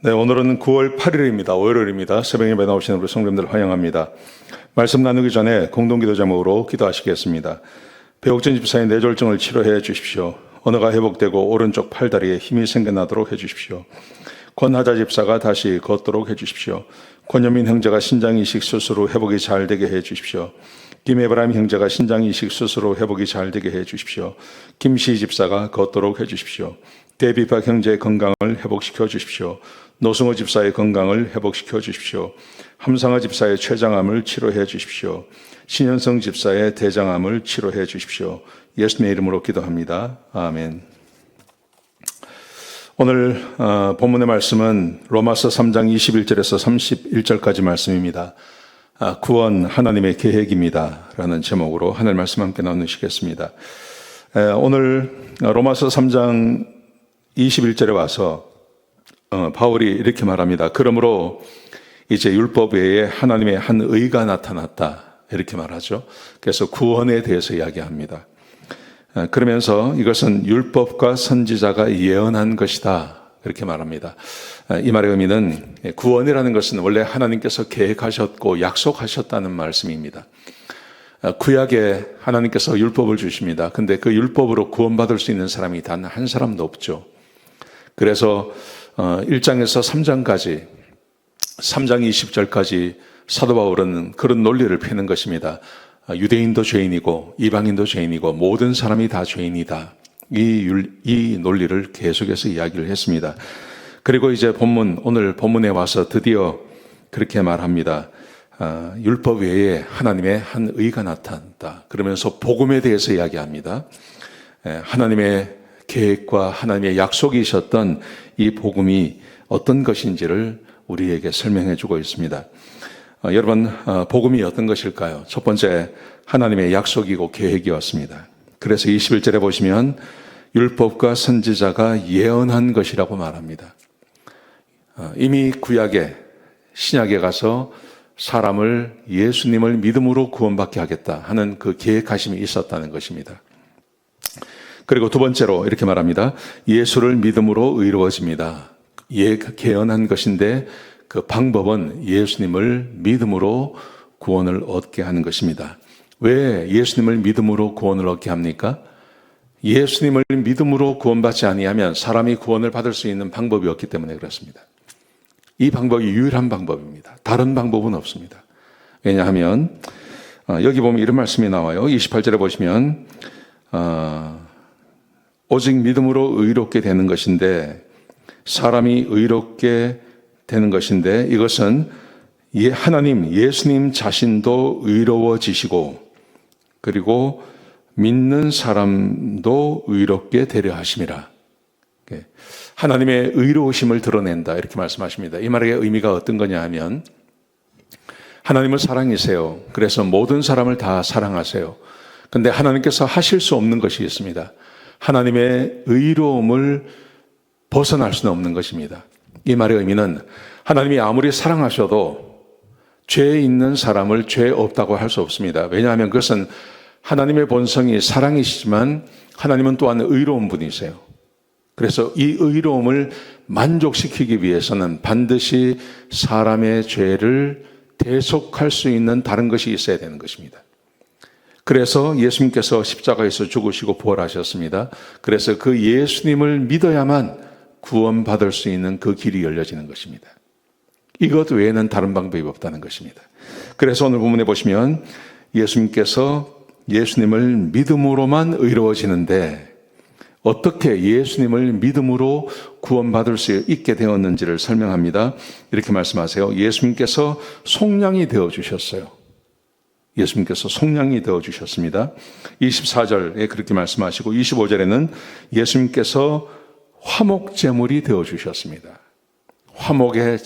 네, 오늘은 9월 8일입니다. 월요일입니다. 새벽 예배 나오시는 우리 성도님들 환영합니다. 말씀 나누기 전에 공동기도 제목으로 기도하시겠습니다. 배옥진 집사의 뇌졸중을 치료해 주십시오. 언어가 회복되고 오른쪽 팔다리에 힘이 생겨나도록 해 주십시오. 권하자 집사가 다시 걷도록 해 주십시오. 권여민 형제가 신장이식 수술 후 회복이 잘 되게 해 주십시오. 김에브라임 형제가 신장이식 수술 후 회복이 잘 되게 해 주십시오. 김시 집사가 걷도록 해 주십시오. 대비박 형제의 건강을 회복시켜 주십시오. 노승호 집사의 건강을 회복시켜 주십시오. 함상아 집사의 췌장암을 치료해 주십시오. 신현성 집사의 대장암을 치료해 주십시오. 예수님의 이름으로 기도합니다. 아멘. 오늘 본문의 말씀은 로마서 3장 21절에서 31절까지 말씀입니다. 구원 하나님의 계획입니다 라는 제목으로 하늘 말씀 함께 나누시겠습니다. 오늘 로마서 3장 21절에 와서 바울이 이렇게 말합니다. 그러므로 이제 율법 외에 하나님의 한 의가 나타났다 이렇게 말하죠. 그래서 구원에 대해서 이야기합니다. 그러면서 이것은 율법과 선지자가 예언한 것이다 이렇게 말합니다. 이 말의 의미는 구원이라는 것은 원래 하나님께서 계획하셨고 약속하셨다는 말씀입니다. 구약에 하나님께서 율법을 주십니다. 근데 그 율법으로 구원받을 수 있는 사람이 단 한 사람도 없죠. 그래서 1장에서 3장까지 3장 20절까지 사도 바울은 그런 논리를 펴는 것입니다. 유대인도 죄인이고 이방인도 죄인이고 모든 사람이 다 죄인이다. 이 논리를 계속해서 이야기를 했습니다. 그리고 이제 오늘 본문에 와서 드디어 그렇게 말합니다. 율법 외에 하나님의 한 의가 나타난다. 그러면서 복음에 대해서 이야기합니다. 하나님의 계획과 하나님의 약속이셨던 이 복음이 어떤 것인지를 우리에게 설명해 주고 있습니다. 여러분, 복음이 어떤 것일까요? 첫 번째, 하나님의 약속이고 계획이었습니다. 그래서 21절에 보시면 율법과 선지자가 예언한 것이라고 말합니다. 이미 구약에 신약에 가서 사람을 예수님을 믿음으로 구원받게 하겠다 하는 그 계획하심이 있었다는 것입니다. 그리고 두 번째로 이렇게 말합니다. 예수를 믿음으로 의로워집니다. 예언한 것인데 그 방법은 예수님을 믿음으로 구원을 얻게 하는 것입니다. 왜 예수님을 믿음으로 구원을 얻게 합니까? 예수님을 믿음으로 구원받지 아니하면 사람이 구원을 받을 수 있는 방법이 없기 때문에 그렇습니다. 이 방법이 유일한 방법입니다. 다른 방법은 없습니다. 왜냐하면 여기 보면 이런 말씀이 나와요. 28절에 보시면 오직 믿음으로 의롭게 되는 것인데 사람이 의롭게 되는 것인데 이것은 하나님 예수님 자신도 의로워지시고 그리고 믿는 사람도 의롭게 되려 하심이라. 하나님의 의로우심을 드러낸다 이렇게 말씀하십니다. 이 말의 의미가 어떤 거냐 하면 하나님은 사랑이세요. 그래서 모든 사람을 다 사랑하세요. 그런데 하나님께서 하실 수 없는 것이 있습니다. 하나님의 의로움을 벗어날 수는 없는 것입니다. 이 말의 의미는 하나님이 아무리 사랑하셔도 죄 있는 사람을 죄 없다고 할 수 없습니다. 왜냐하면 그것은 하나님의 본성이 사랑이시지만 하나님은 또한 의로운 분이세요. 그래서 이 의로움을 만족시키기 위해서는 반드시 사람의 죄를 대속할 수 있는 다른 것이 있어야 되는 것입니다. 그래서 예수님께서 십자가에서 죽으시고 부활하셨습니다. 그래서 그 예수님을 믿어야만 구원받을 수 있는 그 길이 열려지는 것입니다. 이것 외에는 다른 방법이 없다는 것입니다. 그래서 오늘 본문에 보시면 예수님께서 예수님을 믿음으로만 의로워지는데 어떻게 예수님을 믿음으로 구원받을 수 있게 되었는지를 설명합니다. 이렇게 말씀하세요. 예수님께서 속량이 되어주셨어요. 예수님께서 속량이 되어주셨습니다. 24절에 그렇게 말씀하시고 25절에는 예수님께서 화목제물이 되어주셨습니다. 화목의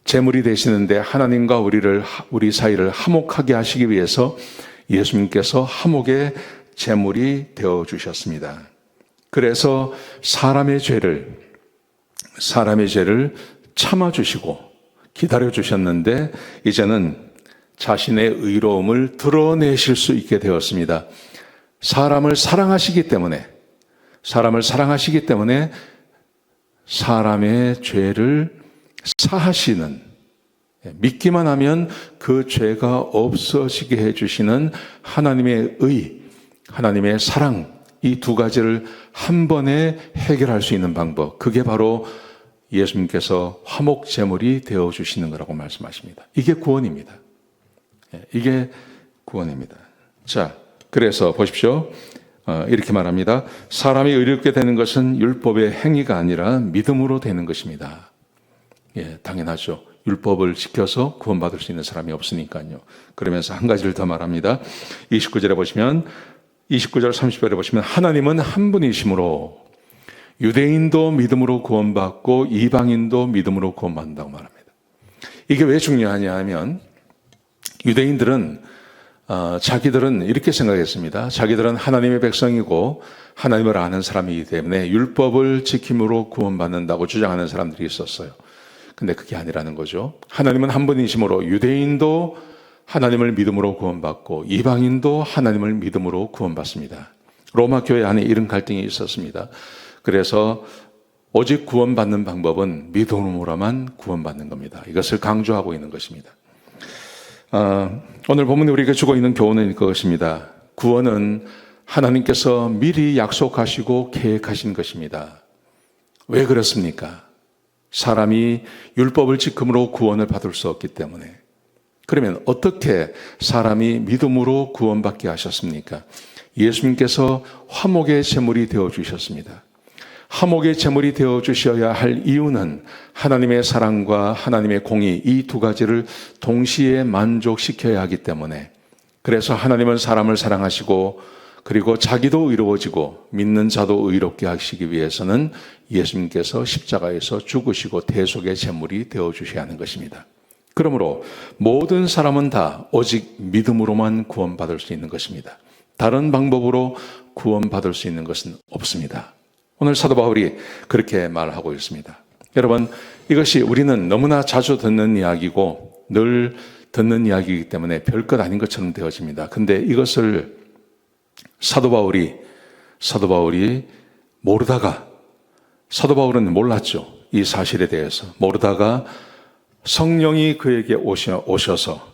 제물이 되시는데 하나님과 우리 사이를 화목하게 하시기 위해서 예수님께서 화목의 제물이 되어주셨습니다. 그래서 사람의 죄를 참아주시고 기다려주셨는데 이제는 자신의 의로움을 드러내실 수 있게 되었습니다. 사람을 사랑하시기 때문에 사람의 죄를 사하시는, 믿기만 하면 그 죄가 없어지게 해주시는 하나님의 의, 하나님의 사랑, 이 두 가지를 한 번에 해결할 수 있는 방법, 그게 바로 예수님께서 화목제물이 되어주시는 거라고 말씀하십니다. 이게 구원입니다. 이게 구원입니다. 자, 그래서 보십시오. 이렇게 말합니다. 사람이 의롭게 되는 것은 율법의 행위가 아니라 믿음으로 되는 것입니다. 당연하죠. 율법을 지켜서 구원받을 수 있는 사람이 없으니까요. 그러면서 한 가지를 더 말합니다. 29절 30절에 보시면 하나님은 한 분이시므로 유대인도 믿음으로 구원받고 이방인도 믿음으로 구원받는다고 말합니다. 이게 왜 중요하냐 하면 유대인들은 자기들은 이렇게 생각했습니다. 자기들은 하나님의 백성이고 하나님을 아는 사람이기 때문에 율법을 지킴으로 구원받는다고 주장하는 사람들이 있었어요. 근데 그게 아니라는 거죠. 하나님은 한 분이시므로 유대인도 하나님을 믿음으로 구원받고 이방인도 하나님을 믿음으로 구원받습니다. 로마 교회 안에 이런 갈등이 있었습니다. 그래서 오직 구원받는 방법은 믿음으로만 구원받는 겁니다. 이것을 강조하고 있는 것입니다. 오늘 본문에 우리에게 주고 있는 교훈은 그것입니다. 구원은 하나님께서 미리 약속하시고 계획하신 것입니다. 왜 그렇습니까? 사람이 율법을 지킴으로 구원을 받을 수 없기 때문에. 그러면 어떻게 사람이 믿음으로 구원받게 하셨습니까? 예수님께서 화목의 제물이 되어주셨습니다. 화목의 제물이 되어주셔야 할 이유는 하나님의 사랑과 하나님의 공의, 이 두 가지를 동시에 만족시켜야 하기 때문에, 그래서 하나님은 사람을 사랑하시고 그리고 자기도 의로워지고 믿는 자도 의롭게 하시기 위해서는 예수님께서 십자가에서 죽으시고 대속의 제물이 되어주셔야 하는 것입니다. 그러므로 모든 사람은 다 오직 믿음으로만 구원받을 수 있는 것입니다. 다른 방법으로 구원받을 수 있는 것은 없습니다. 오늘 사도 바울이 그렇게 말하고 있습니다. 여러분, 이것이 우리는 너무나 자주 듣는 이야기고 늘 듣는 이야기이기 때문에 별것 아닌 것처럼 되어집니다. 근데 이것을 사도 바울이 모르다가, 사도 바울은 몰랐죠. 이 사실에 대해서 모르다가 성령이 그에게 오셔서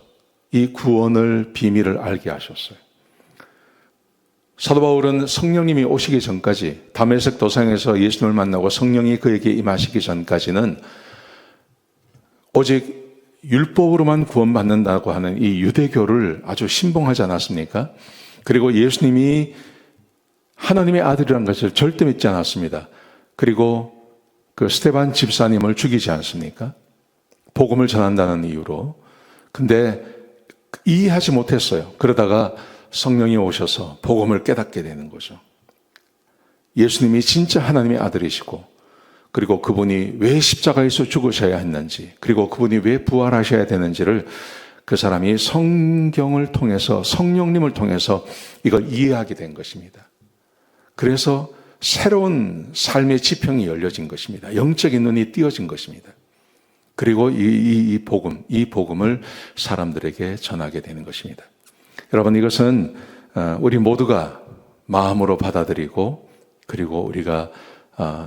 이 구원을 비밀을 알게 하셨어요. 사도 바울은 성령님이 오시기 전까지, 다메섹 도상에서 예수님을 만나고 성령이 그에게 임하시기 전까지는 오직 율법으로만 구원받는다고 하는 이 유대교를 아주 신봉하지 않았습니까? 그리고 예수님이 하나님의 아들이라는 것을 절대 믿지 않았습니다. 그리고 그 스데반 집사님을 죽이지 않습니까? 복음을 전한다는 이유로. 근데 이해하지 못했어요. 그러다가 성령이 오셔서 복음을 깨닫게 되는 거죠. 예수님이 진짜 하나님의 아들이시고, 그리고 그분이 왜 십자가에서 죽으셔야 했는지, 그리고 그분이 왜 부활하셔야 되는지를 그 사람이 성경을 통해서, 성령님을 통해서 이걸 이해하게 된 것입니다. 그래서 새로운 삶의 지평이 열려진 것입니다. 영적인 눈이 띄어진 것입니다. 그리고 이 복음을 사람들에게 전하게 되는 것입니다. 여러분, 이것은 우리 모두가 마음으로 받아들이고, 그리고 우리가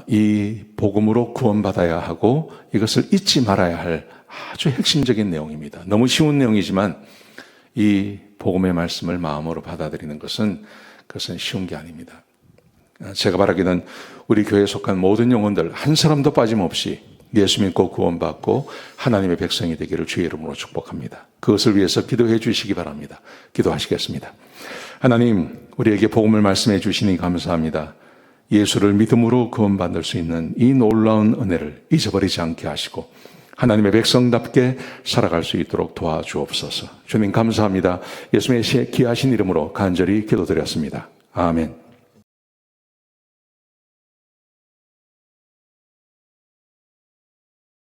이 복음으로 구원받아야 하고 이것을 잊지 말아야 할 아주 핵심적인 내용입니다. 너무 쉬운 내용이지만 이 복음의 말씀을 마음으로 받아들이는 그것은 쉬운 게 아닙니다. 제가 바라기는 우리 교회에 속한 모든 영혼들 한 사람도 빠짐없이 예수 믿고 구원받고 하나님의 백성이 되기를 주의 이름으로 축복합니다. 그것을 위해서 기도해 주시기 바랍니다. 기도하시겠습니다. 하나님, 우리에게 복음을 말씀해 주시니 감사합니다. 예수를 믿음으로 구원받을 수 있는 이 놀라운 은혜를 잊어버리지 않게 하시고 하나님의 백성답게 살아갈 수 있도록 도와주옵소서. 주님 감사합니다. 예수님의 귀하신 이름으로 간절히 기도드렸습니다. 아멘.